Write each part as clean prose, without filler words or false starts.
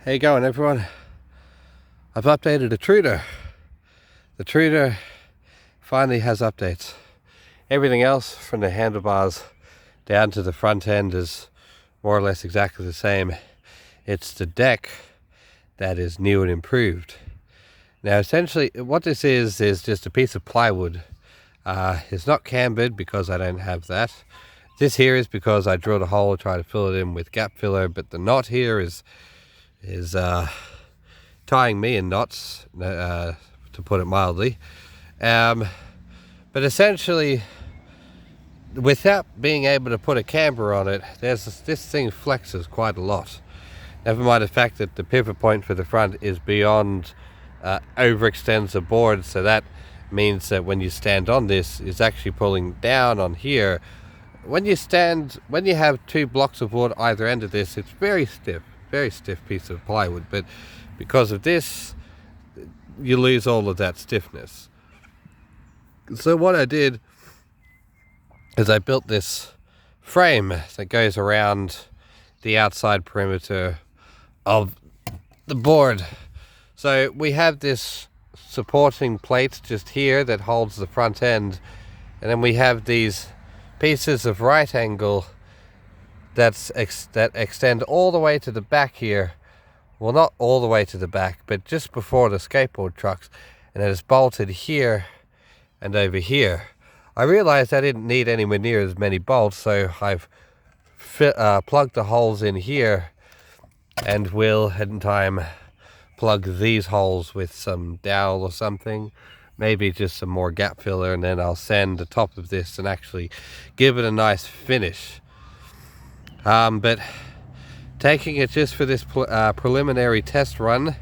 How you going, everyone? I've updated the Trooter. The Trooter finally has updates. Everything else from the handlebars down to the front end is more or less exactly the same. It's the deck that is new and improved. Now essentially what this is just a piece of plywood. It's not cambered because I don't have that. This here is because I drilled a hole, tried to fill it in with gap filler, but the knot here is tying me in knots, to put it mildly. But essentially, without being able to put a camber on it, this thing flexes quite a lot. Never mind the fact that the pivot point for the front is beyond overextends the board, so that means that when you stand on this, it's actually pulling down on here. When you have two blocks of wood either end of this, it's very stiff piece of plywood, but because of this, you lose all of that stiffness. So what I did is I built this frame that goes around the outside perimeter of the board. So we have this supporting plate just here that holds the front end, and then we have these pieces of right angle that extend all the way to the back here. Well, not all the way to the back, but just before the skateboard trucks, and it is bolted here and over here. I realized I didn't need anywhere near as many bolts, so I've plugged the holes in here, and will in time plug these holes with some dowel or something, maybe just some more gap filler, and then I'll sand the top of this and actually give it a nice finish. But taking it just for this preliminary test run,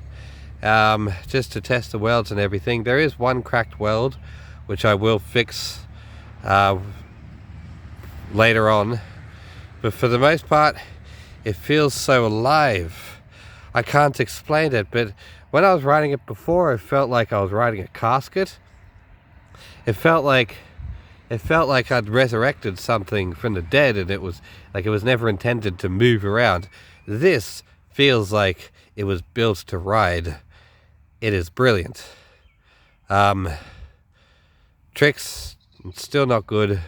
just to test the welds and everything, there is one cracked weld which I will fix later on, but for the most part it feels so alive. I can't explain it, but when I was riding it before, it felt like I was riding a casket. It felt like I'd resurrected something from the dead, and it was like it was never intended to move around. This feels like it was built to ride. It is brilliant. Tricks, still not good.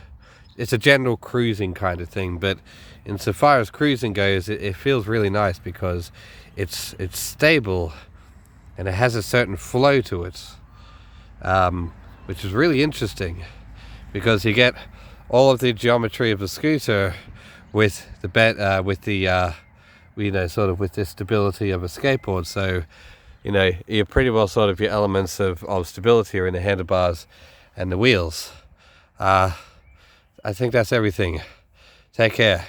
It's a general cruising kind of thing, but insofar as cruising goes, it feels really nice because it's stable and it has a certain flow to it, which is really interesting because you get all of the geometry of the scooter with the sort of with the stability of a skateboard. So you're pretty well sort of your elements of stability are in the handlebars and the wheels. I think that's everything. Take care.